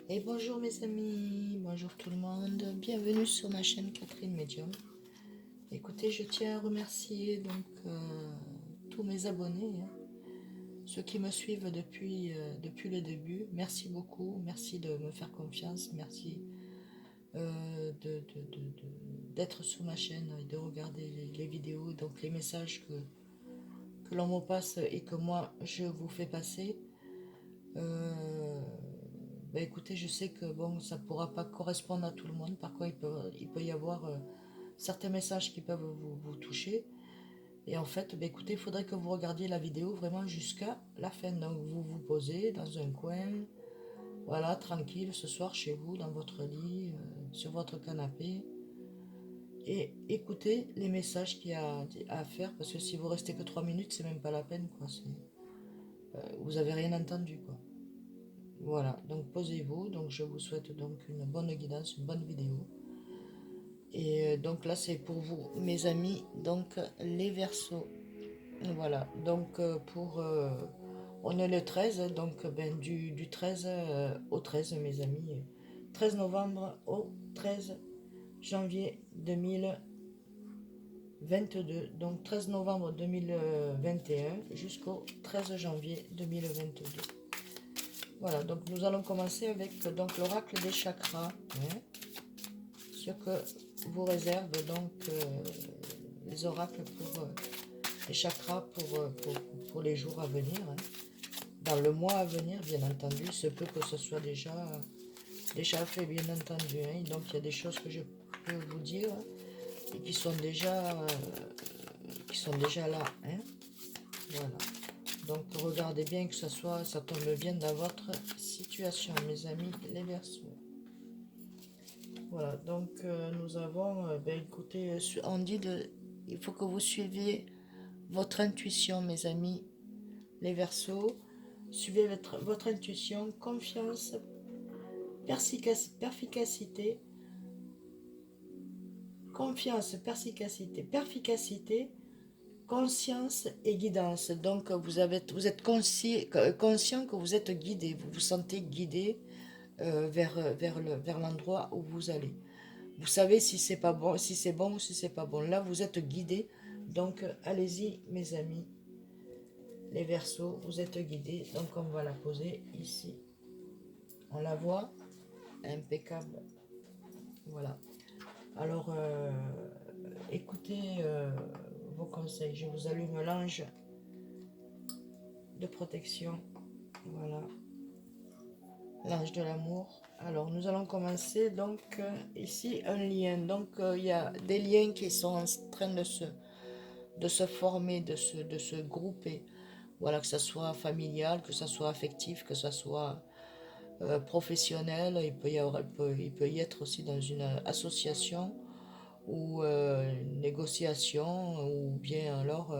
Et bonjour mes amis, bonjour tout le monde, bienvenue sur ma chaîne Catherine Medium. Écoutez, je tiens à remercier tous mes abonnés, hein, ceux qui me suivent depuis le début. Merci beaucoup, merci de me faire confiance, merci d'être sur ma chaîne et de regarder les vidéos, donc les messages que l'on me passe et que moi je vous fais passer. Euh, Écoutez, je sais que bon, ça ne pourra pas correspondre à tout le monde. Par contre, il peut y avoir certains messages qui peuvent vous toucher. Et en fait, écoutez, il faudrait que vous regardiez la vidéo vraiment jusqu'à la fin. Donc, vous vous posez dans un coin, voilà, tranquille, ce soir chez vous, dans votre lit, sur votre canapé. Et écoutez les messages qu'il y a à faire. Parce que si vous restez que 3 minutes, c'est même pas la peine, quoi. Vous avez rien entendu, quoi. Voilà, donc posez-vous. Donc je vous souhaite donc une bonne guidance, une bonne vidéo. Et donc là c'est pour vous, mes amis, donc les Verseaux. Voilà, donc on est le 13, donc du 13 au 13, mes amis. 13 novembre au 13 janvier 2022. Donc 13 novembre 2021 jusqu'au 13 janvier 2022. Voilà, donc nous allons commencer avec donc l'oracle des chakras, hein, ce que vous réserve donc les oracles pour les chakras pour les jours à venir, hein. Dans le mois à venir, bien entendu, il se peut que ce soit déjà fait, bien entendu, hein. Donc il y a des choses que je peux vous dire et qui sont déjà là, hein. Voilà. Donc regardez bien que ça tombe bien dans votre situation, mes amis les Verseaux. Voilà, donc nous avons, écoutez, on dit il faut que vous suiviez votre intuition, mes amis les Verseaux. Suivez votre intuition, confiance, perficacité, confiance, perficacité, conscience et guidance. Donc vous êtes conscient que vous êtes guidé, vous vous sentez guidé vers l'endroit où vous allez. Vous savez si c'est pas bon, si c'est bon ou si c'est pas bon. Là, vous êtes guidé. Donc, allez-y, mes amis. Les Verseaux, vous êtes guidés. Donc, on va la poser ici. On la voit. Impeccable. Voilà. Alors, écoutez vos conseils. Je vous allume l'ange de protection. Voilà. L'ange de l'amour. Alors, nous allons commencer. Donc, ici, un lien. Donc, il y a des liens qui sont en train de se former, de se grouper. Voilà, que ce soit familial, que ce soit affectif, que ce soit professionnel. Il peut y être aussi dans une association ou une négociation ou bien alors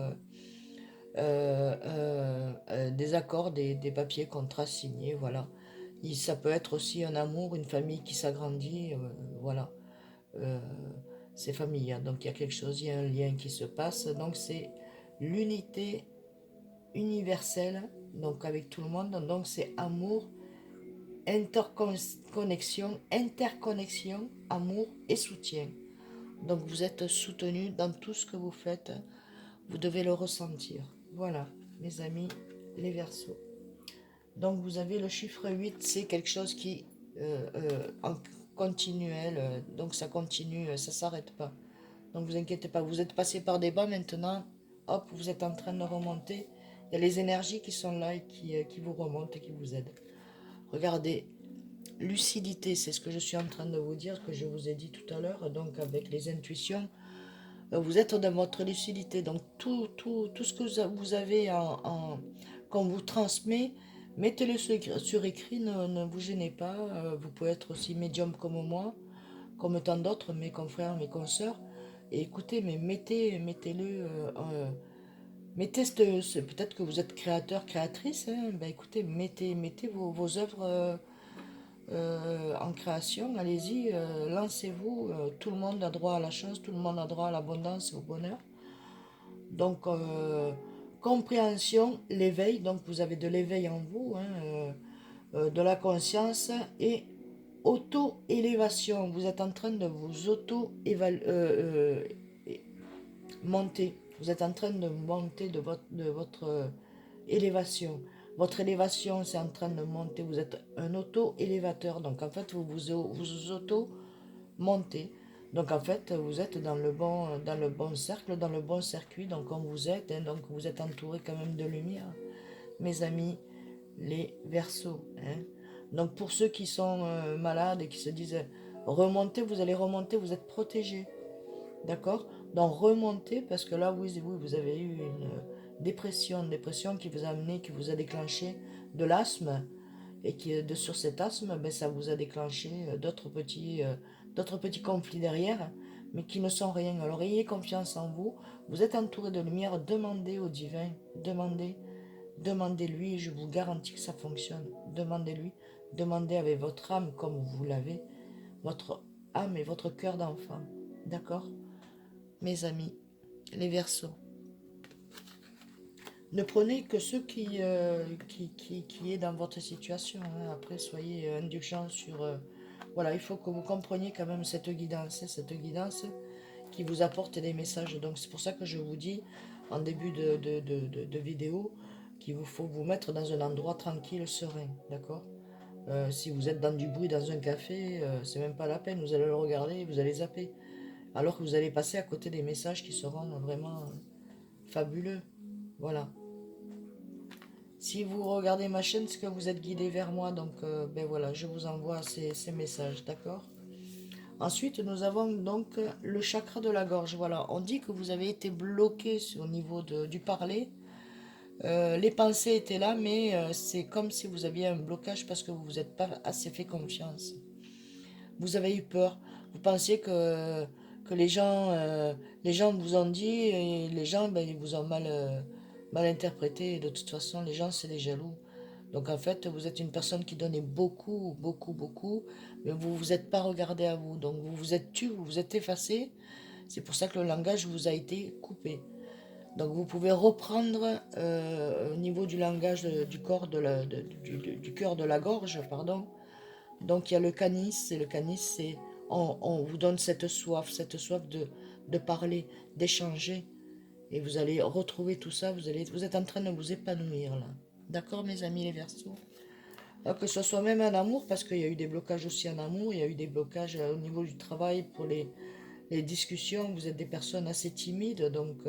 des accords, des papiers, contrats signés. Voilà. Ça peut être aussi un amour, une famille qui s'agrandit. Voilà. Euh, c'est familial. Donc il y a quelque chose, il y a un lien qui se passe. Donc c'est l'unité universelle, donc avec tout le monde. Donc c'est amour, interconnexion, amour et soutien. Donc vous êtes soutenu dans tout ce que vous faites. Vous devez le ressentir. Voilà, mes amis, les Verseaux. Donc vous avez le chiffre 8, c'est quelque chose qui en continuel, donc ça continue, ça ne s'arrête pas. Donc vous inquiétez pas, vous êtes passé par des bas maintenant, hop, vous êtes en train de remonter. Il y a les énergies qui sont là et qui vous remontent et qui vous aident. Regardez, lucidité, c'est ce que je suis en train de vous dire, que je vous ai dit tout à l'heure, donc avec les intuitions. Vous êtes dans votre lucidité, donc tout ce que vous avez qu'on vous transmet, mettez-le sur écrit, ne vous gênez pas. Vous pouvez être aussi médium comme moi, comme tant d'autres, mes confrères, mes consoeurs. Et écoutez, mais mettez-le. Peut-être que vous êtes créateur, créatrice. Hein, ben écoutez, mettez vos œuvres en création. Allez-y, lancez-vous. Tout le monde a droit à la chance, tout le monde a droit à l'abondance et au bonheur. Donc, compréhension, l'éveil. Donc, vous avez de l'éveil en vous, hein, de la conscience et auto-élévation. Vous êtes en train de vous monter. Vous êtes en train de monter de votre élévation. Votre élévation, c'est en train de monter. Vous êtes un auto-élévateur. Donc, en fait, vous auto-montez. Donc, en fait, vous êtes dans le bon cercle, dans le bon circuit. Donc, comme vous êtes, hein, donc vous êtes entouré quand même de lumière. Mes amis, les Verseaux. Hein. Donc, pour ceux qui sont malades et qui se disent remontez, vous allez remonter, vous êtes protégés. D'accord? Donc remontez parce que là, oui, vous avez eu une dépression qui vous a amené, qui vous a déclenché de l'asthme et sur cet asthme, ben, ça vous a déclenché d'autres petits conflits derrière, mais qui ne sont rien. Alors ayez confiance en vous. Vous êtes entouré de lumière. Demandez au divin, demandez-lui. Je vous garantis que ça fonctionne. Demandez-lui. Demandez avec votre âme comme vous l'avez, votre âme et votre cœur d'enfant. D'accord? Mes amis, les Verseaux. Ne prenez que ce qui est dans votre situation. Hein. Après, soyez indulgents sur... voilà, il faut que vous compreniez quand même cette guidance qui vous apporte des messages. Donc c'est pour ça que je vous dis en début de vidéo qu'il vous faut vous mettre dans un endroit tranquille, serein. D'accord? Si vous êtes dans du bruit dans un café, c'est même pas la peine. Vous allez le regarder et vous allez zapper. Alors que vous allez passer à côté des messages qui seront vraiment fabuleux. Voilà. Si vous regardez ma chaîne, c'est que vous êtes guidé vers moi. Donc, ben voilà, je vous envoie ces messages, d'accord? Ensuite, nous avons donc le chakra de la gorge. Voilà, on dit que vous avez été bloqué au niveau du parler. Les pensées étaient là, mais c'est comme si vous aviez un blocage parce que vous vous êtes pas assez fait confiance. Vous avez eu peur. Vous pensiez que les gens vous ont dit et les gens ben, ils vous ont mal interprété. Et de toute façon, les gens, c'est des jaloux. Donc en fait, vous êtes une personne qui donnait beaucoup, beaucoup, beaucoup, mais vous ne vous êtes pas regardé à vous. Donc vous vous êtes tué, vous vous êtes effacé. C'est pour ça que le langage vous a été coupé. Donc vous pouvez reprendre au niveau du langage du corps, du cœur de la gorge, pardon. Donc il y a le canis, et le canis, c'est on vous donne cette soif de parler, d'échanger, et vous allez retrouver tout ça, vous êtes en train de vous épanouir là. D'accord mes amis les Verseaux? Que ce soit même en amour, parce qu'il y a eu des blocages aussi en amour, il y a eu des blocages au niveau du travail pour les discussions, vous êtes des personnes assez timides, donc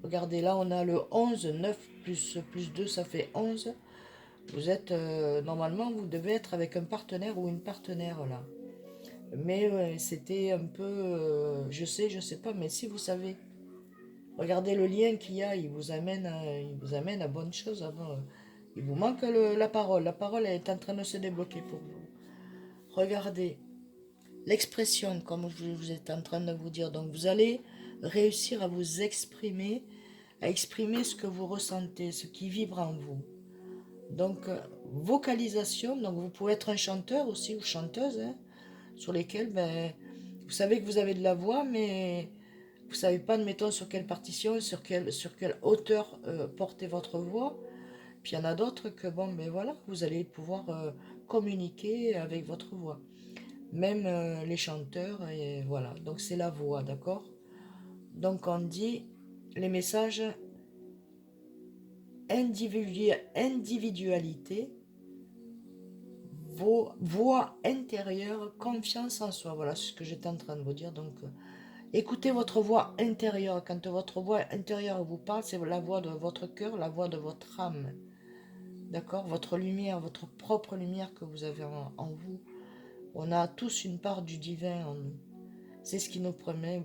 regardez là on a le 11, 9 plus 2 ça fait 11. Vous êtes, normalement, vous devez être avec un partenaire ou une partenaire là. Mais c'était un peu, je sais pas, mais si vous savez, regardez le lien qu'il y a, il vous amène à bonne chose. Il vous manque la parole est en train de se débloquer pour vous. Regardez l'expression, comme vous êtes en train de vous dire. Donc vous allez réussir à vous exprimer, à exprimer ce que vous ressentez, ce qui vibre en vous. Donc, vocalisation, donc vous pouvez être un chanteur aussi ou chanteuse, hein, sur lesquels, ben, vous savez que vous avez de la voix, mais vous ne savez pas, admettons, sur quelle partition, sur quelle hauteur porter votre voix. Puis il y en a d'autres que, bon, ben voilà, vous allez pouvoir communiquer avec votre voix. Même les chanteurs, et voilà. Donc c'est la voix, d'accord? Donc on dit les messages individualité, voix intérieure, confiance en soi. Voilà ce que j'étais en train de vous dire. Donc, écoutez votre voix intérieure. Quand votre voix intérieure vous parle, c'est la voix de votre cœur, la voix de votre âme. D'accord? Votre lumière, votre propre lumière que vous avez en vous. On a tous une part du divin en nous. C'est ce qui nous permet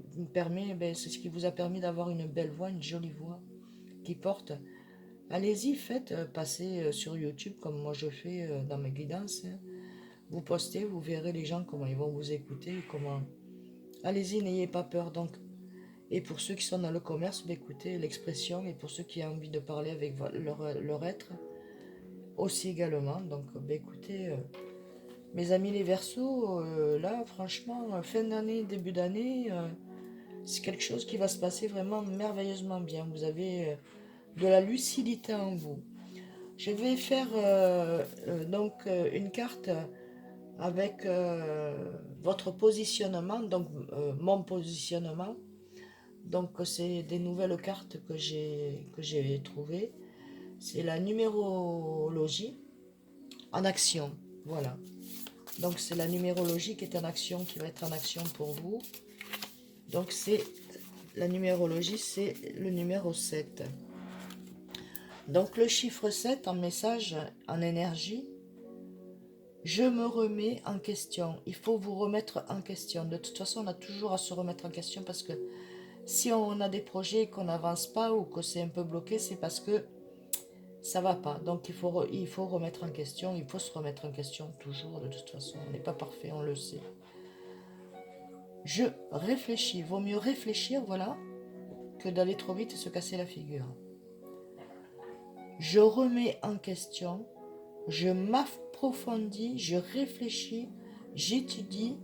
ben, c'est ce qui vous a permis d'avoir une belle voix, une jolie voix qui porte. Allez-y, faites, passez sur YouTube comme moi je fais dans mes guidances. Hein. Vous postez, vous verrez les gens comment ils vont vous écouter, comment. Allez-y, n'ayez pas peur. Donc, et pour ceux qui sont dans le commerce, bah, écoutez l'expression, et pour ceux qui ont envie de parler avec leur être, aussi également. Donc, bah, écoutez, mes amis les Verseaux, là, franchement, fin d'année, début d'année, c'est quelque chose qui va se passer vraiment merveilleusement bien. Vous avez de la lucidité en vous. Je vais faire donc une carte avec votre positionnement, donc mon positionnement. Donc c'est des nouvelles cartes que j'ai trouvées. C'est la numérologie en action. Voilà. Donc c'est la numérologie qui est en action, qui va être en action pour vous. Donc c'est la numérologie, c'est le numéro 7. Donc le chiffre 7 en message, en énergie, je me remets en question. Il faut vous remettre en question. De toute façon, on a toujours à se remettre en question parce que si on a des projets qu'on n'avance pas ou que c'est un peu bloqué, c'est parce que ça va pas. Donc il faut remettre en question, il faut se remettre en question toujours. De toute façon, on n'est pas parfait, on le sait. Je réfléchis. Vaut mieux réfléchir, voilà, que d'aller trop vite et se casser la figure. Je remets en question, je m'approfondis, je réfléchis, j'étudie,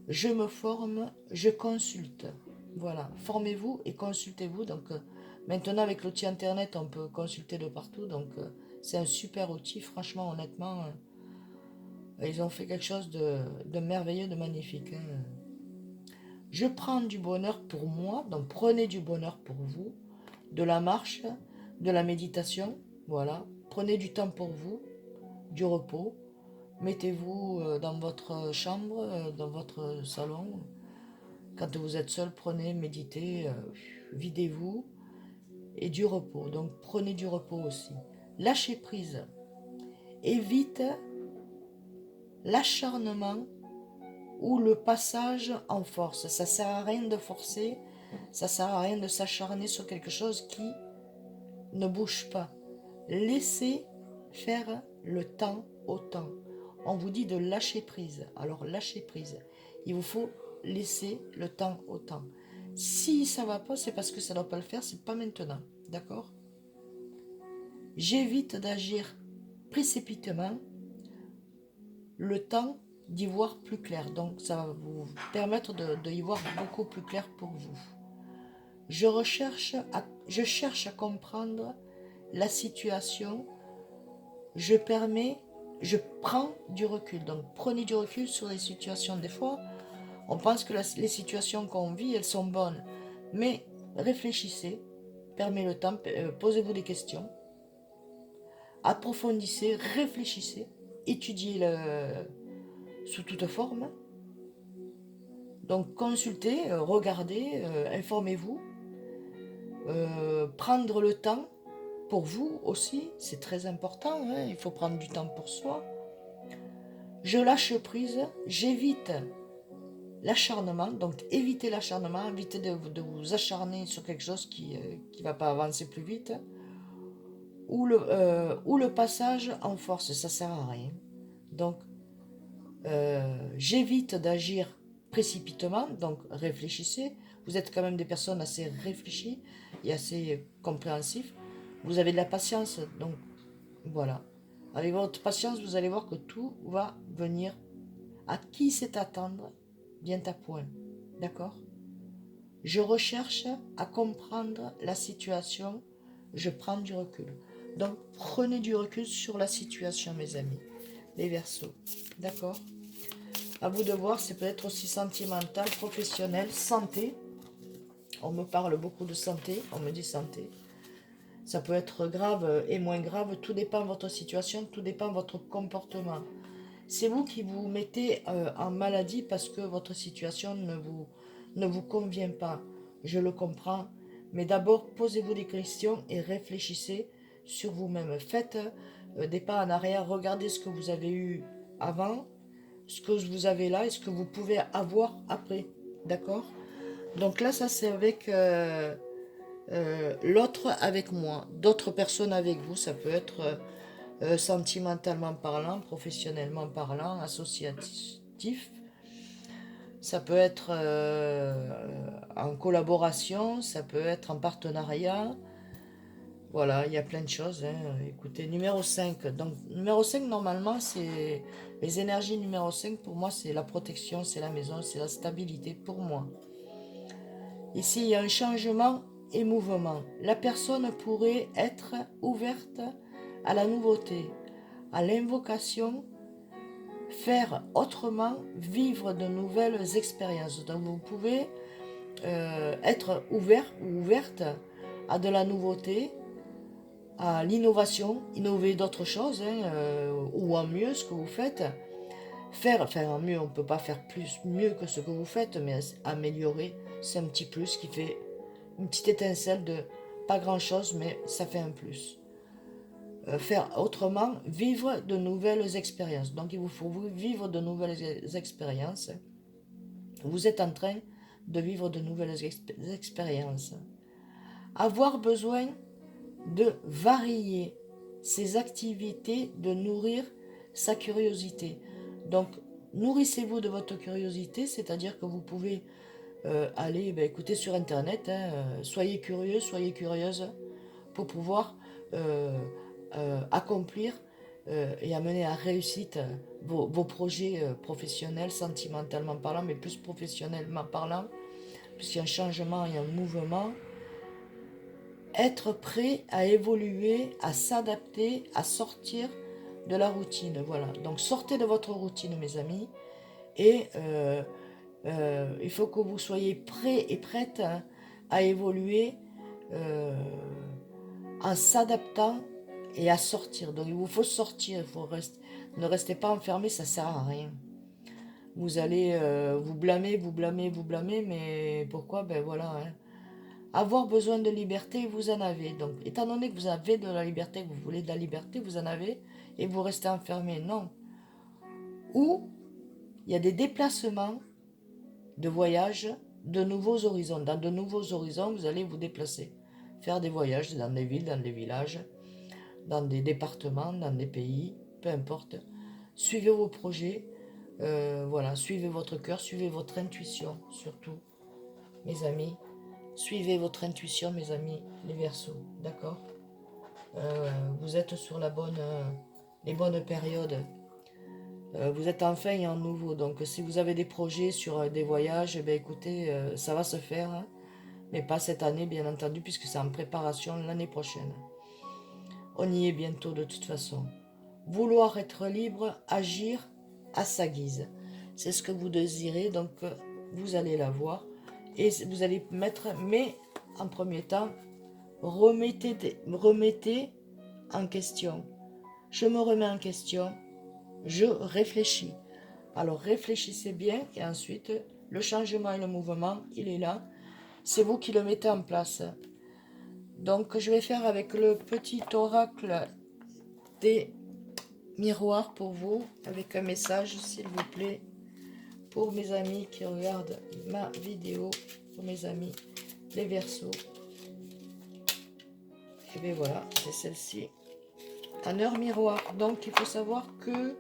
je me forme, je consulte. Voilà, formez-vous et consultez-vous. Donc maintenant avec l'outil internet, on peut consulter de partout. Donc c'est un super outil, franchement, honnêtement, ils ont fait quelque chose de merveilleux, de magnifique. Hein. Je prends du bonheur pour moi, donc prenez du bonheur pour vous, de la marche, de la méditation, voilà. Prenez du temps pour vous, du repos. Mettez-vous dans votre chambre, dans votre salon. Quand vous êtes seul, prenez, méditez, videz-vous et du repos. Donc prenez du repos aussi. Lâchez prise. Évite l'acharnement ou le passage en force. Ça sert à rien de forcer, ça sert à rien de s'acharner sur quelque chose qui ne bouge pas. Laissez faire le temps au temps. On vous dit de lâcher prise. Alors lâchez prise. Il vous faut laisser le temps au temps. Si ça ne va pas, c'est parce que ça ne doit pas le faire, c'est pas maintenant. D'accord? J'évite d'agir précipitamment le temps d'y voir plus clair. Donc ça va vous permettre de y voir beaucoup plus clair pour vous. Je cherche à comprendre la situation. Je prends du recul. Donc prenez du recul sur les situations. Des fois, on pense que les situations qu'on vit, elles sont bonnes. Mais réfléchissez, permettez le temps, posez-vous des questions, approfondissez, réfléchissez, étudiez-le sous toute forme. Donc consultez, regardez, informez-vous, prendre le temps pour vous aussi, c'est très important, hein, il faut prendre du temps pour soi. Je lâche prise, j'évite l'acharnement, donc évitez l'acharnement, évitez de vous acharner sur quelque chose qui ne va pas avancer plus vite, ou le passage en force, ça ne sert à rien. Donc j'évite d'agir précipitamment, donc réfléchissez, vous êtes quand même des personnes assez réfléchies et assez compréhensives, vous avez de la patience, donc voilà. Avec votre patience, vous allez voir que tout va venir à qui c'est attendre, vient à point. D'accord? Je recherche à comprendre la situation, je prends du recul. Donc prenez du recul sur la situation, mes amis, les Verseaux. D'accord? À vous de voir, c'est peut-être aussi sentimental, professionnel, santé. On me parle beaucoup de santé, on me dit santé. Ça peut être grave et moins grave, tout dépend de votre situation, tout dépend de votre comportement. C'est vous qui vous mettez en maladie parce que votre situation ne vous convient pas. Je le comprends, mais d'abord posez-vous des questions et réfléchissez sur vous-même. Faites des pas en arrière, regardez ce que vous avez eu avant, ce que vous avez là et ce que vous pouvez avoir après. D'accord? Donc là, ça c'est avec l'autre avec moi, d'autres personnes avec vous. Ça peut être sentimentalement parlant, professionnellement parlant, associatif. Ça peut être en collaboration, ça peut être en partenariat. Voilà, il y a plein de choses. Hein. Écoutez, numéro 5. Donc, numéro 5, normalement, c'est les énergies numéro 5. Pour moi, c'est la protection, c'est la maison, c'est la stabilité pour moi. Ici, il y a un changement et mouvement. La personne pourrait être ouverte à la nouveauté, à l'invocation faire autrement, vivre de nouvelles expériences. Donc vous pouvez être ouvert ou ouverte à de la nouveauté, à l'innovation, innover d'autres choses, hein, ou en mieux ce que vous faites. Faire en mieux, on ne peut pas faire plus mieux que ce que vous faites, mais améliorer, c'est un petit plus qui fait une petite étincelle de pas grand chose, mais ça fait un plus. Faire autrement, vivre de nouvelles expériences. Donc il vous faut vivre de nouvelles expériences. Vous êtes en train de vivre de nouvelles expériences. Avoir besoin de varier ses activités, de nourrir sa curiosité. Donc, nourrissez-vous de votre curiosité, c'est-à-dire que vous pouvez aller écouter sur Internet, hein, soyez curieux, soyez curieuse, pour pouvoir accomplir et amener à réussite vos projets professionnels, sentimentalement parlant, mais plus professionnellement parlant, puisqu'il y a un changement et un mouvement. Être prêt à évoluer, à s'adapter, à sortir de la routine. Voilà. Donc sortez de votre routine, mes amis, et il faut que vous soyez prêts et prêtes à évoluer en s'adaptant et à sortir. Donc il vous faut sortir, il faut rester, ne restez pas enfermé, ça sert à rien. Vous allez vous blâmer, vous blâmer, vous blâmer, mais pourquoi? Ben voilà, hein. Avoir besoin de liberté, vous en avez. Donc, étant donné que vous avez de la liberté, que vous voulez de la liberté, vous en avez, et vous restez enfermé. Non. Ou, il y a des déplacements de voyage, de nouveaux horizons. Dans de nouveaux horizons, vous allez vous déplacer. Faire des voyages dans des villes, dans des villages, dans des départements, dans des pays, peu importe. Suivez vos projets, voilà, suivez votre cœur, suivez votre intuition, surtout, mes amis. Suivez votre intuition, mes amis, les Verseaux, d'accord? Vous êtes sur les bonnes périodes. Vous êtes en fin et en nouveau. Donc, si vous avez des projets sur des voyages, eh bien, écoutez, ça va se faire, hein, mais pas cette année, bien entendu, puisque c'est en préparation l'année prochaine. On y est bientôt, de toute façon. Vouloir être libre, agir à sa guise. C'est ce que vous désirez, donc vous allez l'avoir. Et vous allez mettre, mais en premier temps, remettez en question. Je me remets en question, je réfléchis. Alors réfléchissez bien et ensuite, le changement et le mouvement, il est là. C'est vous qui le mettez en place. Donc je vais faire avec le petit oracle des miroirs pour vous, avec un message s'il vous plaît, pour mes amis qui regardent ma vidéo, pour mes amis les Verseaux. Et bien voilà, c'est celle-ci. En heure miroir. Donc il faut savoir que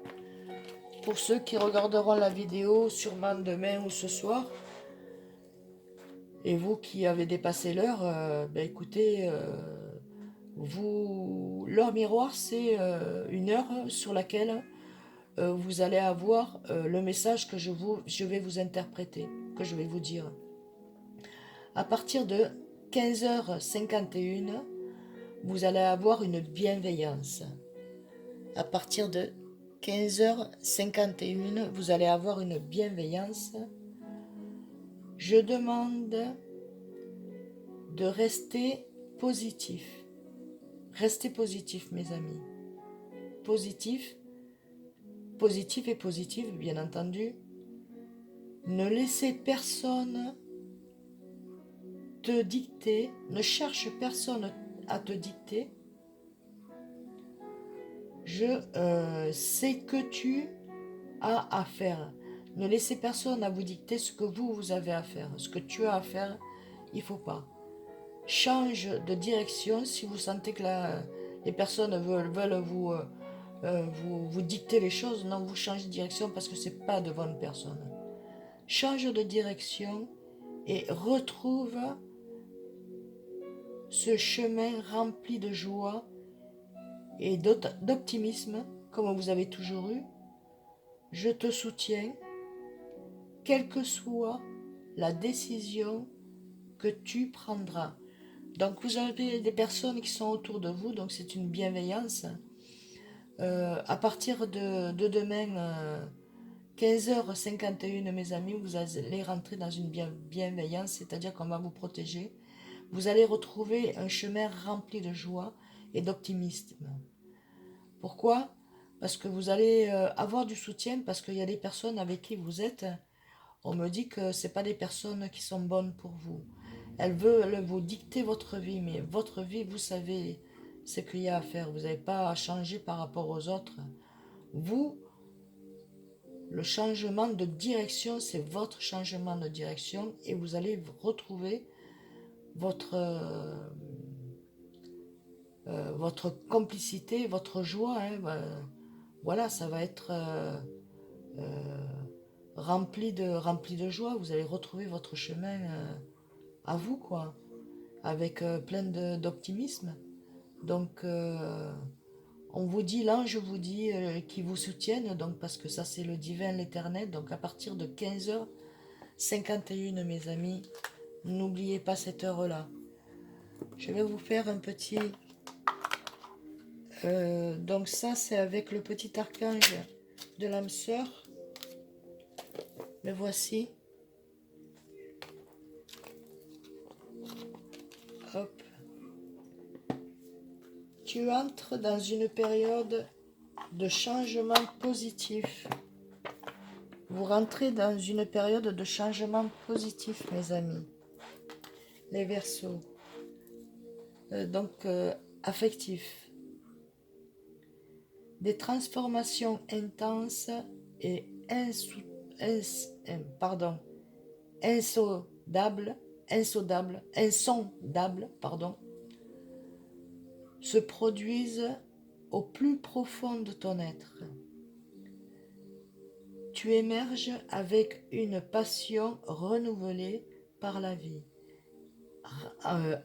pour ceux qui regarderont la vidéo sûrement demain ou ce soir, et vous qui avez dépassé l'heure, ben écoutez, l'heure miroir, c'est une heure sur laquelle vous allez avoir le message que je vais vous interpréter, que je vais vous dire. À partir de 15h51, vous allez avoir une bienveillance. À partir de 15h51, vous allez avoir une bienveillance. Je demande de rester positif. Restez positif, mes amis. Positif, positif et positif, bien entendu. Ne laissez personne te dicter, ne cherche personne à te dicter. Je sais que tu as à faire. Ne laissez personne à vous dicter ce que vous avez à faire. Ce que tu as à faire, il ne faut pas. Change de direction si vous sentez que les personnes veulent vous dicter les choses. Non, vous changez de direction parce que ce n'est pas de bonnes personnes. Change de direction et retrouve ce chemin rempli de joie et d'optimisme comme vous avez toujours eu. Je te soutiens, quelle que soit la décision que tu prendras. Donc vous avez des personnes qui sont autour de vous, donc c'est une bienveillance. À partir de demain, 15h51, mes amis, vous allez rentrer dans une bienveillance, c'est-à-dire qu'on va vous protéger. Vous allez retrouver un chemin rempli de joie et d'optimisme. Pourquoi? Parce que vous allez avoir du soutien, parce qu'il y a des personnes avec qui vous êtes. On me dit que ce pas des personnes qui sont bonnes pour vous. Elles veulent vous dicter votre vie, mais votre vie, vous savez ce qu'il y a à faire. Vous n'avez pas à changer par rapport aux autres. Vous, le changement de direction, c'est votre changement de direction et vous allez retrouver votre, votre complicité, votre joie. Hein. Voilà, ça va être euh, rempli de joie. Vous allez retrouver votre chemin à vous, quoi, avec plein d'optimisme. Donc, on vous dit, l'ange vous dit qu'il vous soutienne, donc parce que ça c'est le divin, l'éternel. Donc à partir de 15h51, mes amis, n'oubliez pas cette heure-là. Je vais vous faire un petit... donc ça c'est avec le petit archange de l'âme sœur. Le voici. Hop. Tu entres dans une période de changement positif. Vous rentrez dans une période de changement positif, mes amis. Les Verseaux. Donc, affectifs. Des transformations intenses et insondables, se produisent au plus profond de ton être. Tu émerges avec une passion renouvelée par la vie,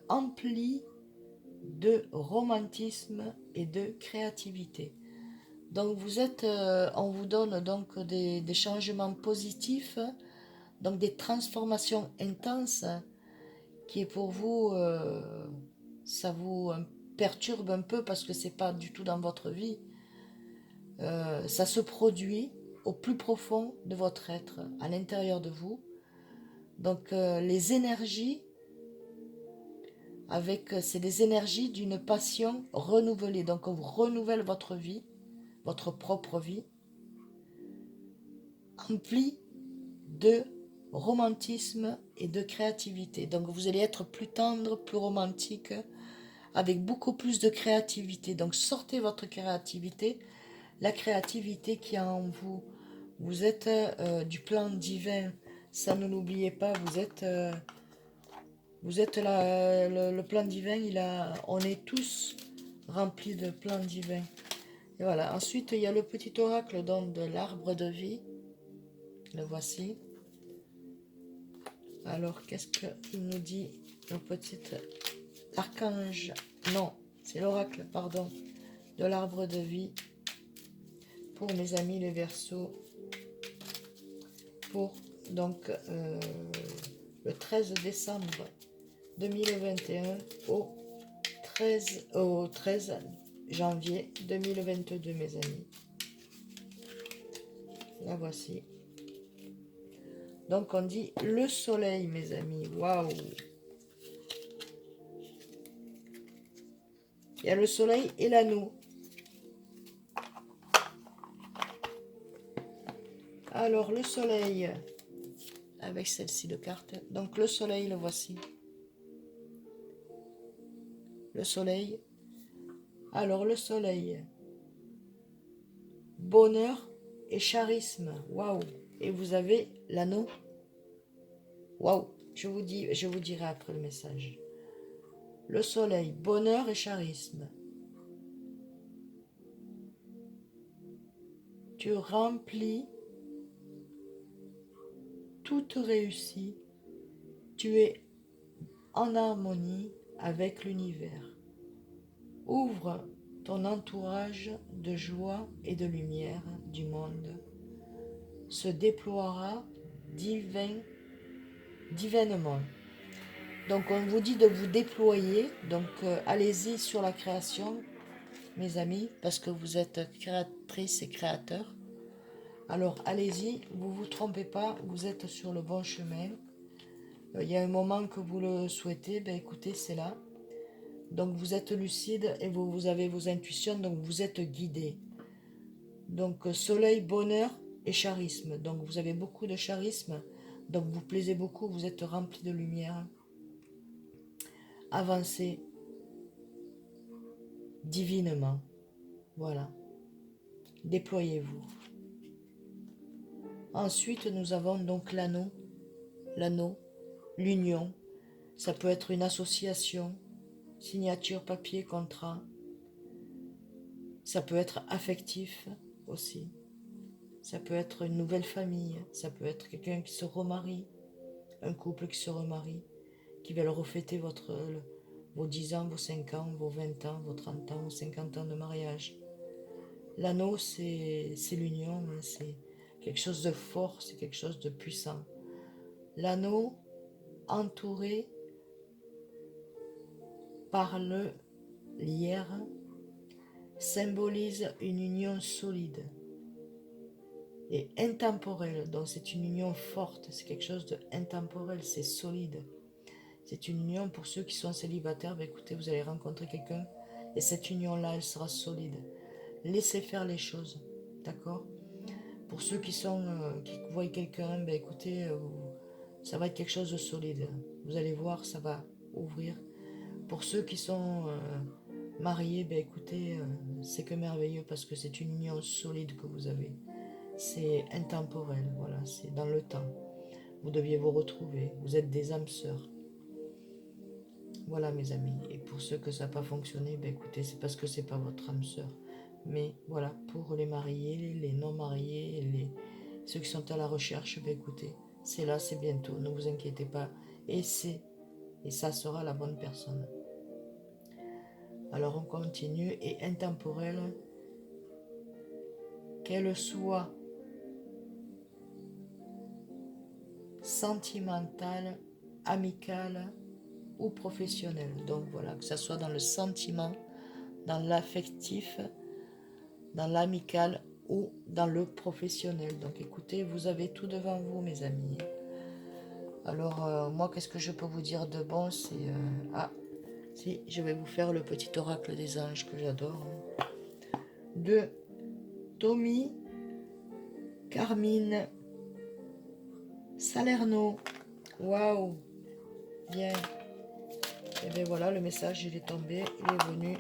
emplie de romantisme et de créativité. Donc vous êtes, on vous donne donc des changements positifs, donc des transformations intenses qui est pour vous, ça vous perturbe un peu parce que c'est pas du tout dans votre vie. Ça se produit au plus profond de votre être, à l'intérieur de vous. Donc les énergies, c'est des énergies d'une passion renouvelée. Donc on renouvelle votre vie, votre propre vie, emplie de romantisme et de créativité. Donc vous allez être plus tendre, plus romantique, avec beaucoup plus de créativité. Donc sortez votre créativité, la créativité qui est en vous. Vous êtes du plan divin, ça ne l'oubliez pas, vous êtes là, le plan divin, on est tous remplis de plans divins. Et voilà, ensuite il y a le petit oracle donc, de l'arbre de vie, le voici. Alors qu'est-ce qu'il nous dit, le petit archange, non, c'est l'oracle, pardon, de l'arbre de vie, pour mes amis les Verseaux, pour donc le 13 décembre 2021 au 13 janvier 2022, mes amis. La voici. Donc on dit le soleil, mes amis. Waouh! Il y a le soleil et l'anneau. Alors le soleil, avec celle-ci de carte. Donc le soleil, le voici. Le soleil. Alors le soleil. Bonheur et charisme. Waouh! Et vous avez l'anneau. Waouh! Je vous dirai après le message. Le soleil, bonheur et charisme. Tu remplis, tout te réussit. Tu es en harmonie avec l'univers. Ouvre ton entourage de joie et de lumière du monde. Se déploiera divainement. Donc on vous dit de vous déployer. Donc allez-y sur la création, mes amis, parce que vous êtes créatrices et créateurs. Alors, allez-y, vous ne vous trompez pas, vous êtes sur le bon chemin. Il y a un moment que vous le souhaitez, ben écoutez, c'est là. Donc, vous êtes lucide et vous avez vos intuitions, donc vous êtes guidé. Donc, soleil, bonheur et charisme. Donc, vous avez beaucoup de charisme. Donc, vous plaisez beaucoup, vous êtes rempli de lumière. Avancez divinement. Voilà. Déployez-vous. Ensuite, nous avons donc l'anneau, l'union. Ça peut être une association, signature, papier, contrat. Ça peut être affectif aussi. Ça peut être une nouvelle famille. Ça peut être quelqu'un qui se remarie, un couple qui se remarie, qui veulent refêter vos 10 ans, vos 5 ans, vos 20 ans, vos 30 ans, vos 50 ans de mariage. L'anneau, c'est l'union, hein, c'est quelque chose de fort, c'est quelque chose de puissant. L'anneau, entouré par le lierre, symbolise une union solide et intemporelle. Donc c'est une union forte, c'est quelque chose d'intemporel, c'est solide. C'est une union pour ceux qui sont célibataires. Ben écoutez, vous allez rencontrer quelqu'un et cette union-là, elle sera solide. Laissez faire les choses, d'accord? Pour ceux qui voient quelqu'un, ben écoutez, ça va être quelque chose de solide. Vous allez voir, ça va ouvrir. Pour ceux qui sont mariés, ben écoutez, c'est que merveilleux parce que c'est une union solide que vous avez. C'est intemporel, voilà, c'est dans le temps. Vous deviez vous retrouver, vous êtes des âmes sœurs. Voilà mes amis, et pour ceux que ça n'a pas fonctionné, ben écoutez, c'est parce que c'est pas votre âme sœur. Mais voilà, pour les mariés, les non mariés, ceux qui sont à la recherche, ben écoutez, c'est là, c'est bientôt, ne vous inquiétez pas, et ça sera la bonne personne. Alors on continue, et intemporelle, qu'elle soit sentimentale, amicale ou professionnelle. Donc voilà, que ce soit dans le sentiment, dans l'affectif, dans l'amical ou dans le professionnel. Donc écoutez, vous avez tout devant vous mes amis. Alors moi, qu'est-ce que je peux vous dire de bon? C'est si, je vais vous faire le petit oracle des anges que j'adore. De Tommy Carmine Salerno. Waouh, bien. Et bien voilà, le message, il est tombé, il est venu.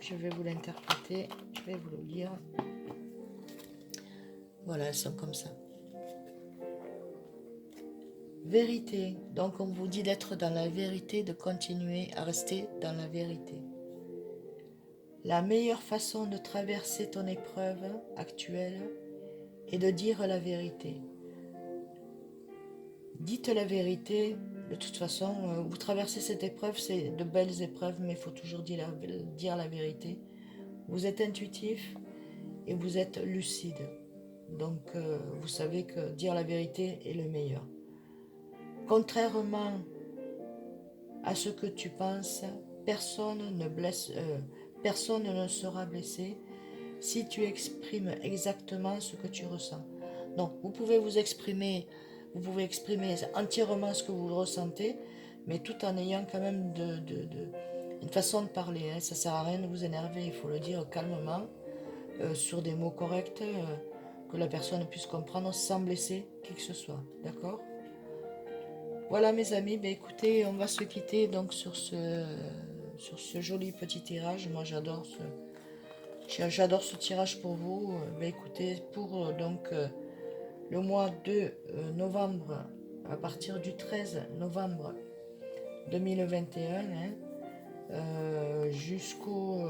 Je vais vous l'interpréter, je vais vous le lire. Voilà, elles sont comme ça. Vérité. Donc on vous dit d'être dans la vérité, de continuer à rester dans la vérité. La meilleure façon de traverser ton épreuve actuelle est de dire la vérité. Dites la vérité. De toute façon, vous traversez cette épreuve, c'est de belles épreuves, mais il faut toujours dire la vérité. Vous êtes intuitif et vous êtes lucide. Donc, vous savez que dire la vérité est le meilleur. Contrairement à ce que tu penses, personne ne sera blessé si tu exprimes exactement ce que tu ressens. Donc, vous pouvez exprimer entièrement ce que vous ressentez, mais tout en ayant quand même une façon de parler. Hein. Ça ne sert à rien de vous énerver, il faut le dire calmement, sur des mots corrects, que la personne puisse comprendre sans blesser qui que ce soit. D'accord ? Voilà mes amis, ben écoutez, on va se quitter donc sur ce joli petit tirage. Moi j'adore ce tirage pour vous. Ben écoutez, pour le mois de novembre, à partir du 13 novembre 2021 jusqu'au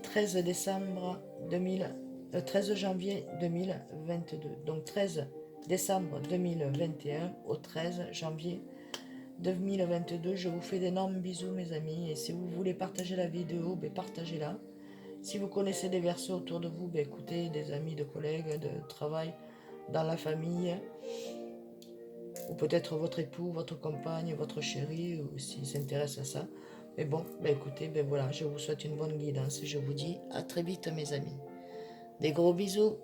13 décembre 13 janvier 2022. Donc 13 décembre 2021 au 13 janvier 2022. Je vous fais d'énormes bisous mes amis. Et si vous voulez partager la vidéo, ben partagez-la. Si vous connaissez des versos autour de vous, ben écoutez, des amis, de collègues, de travail, dans la famille, ou peut-être votre époux, votre compagne, votre chéri, ou s'il s'intéresse à ça. Mais bon, ben écoutez, ben voilà, je vous souhaite une bonne guidance et je vous dis à très vite mes amis. Des gros bisous.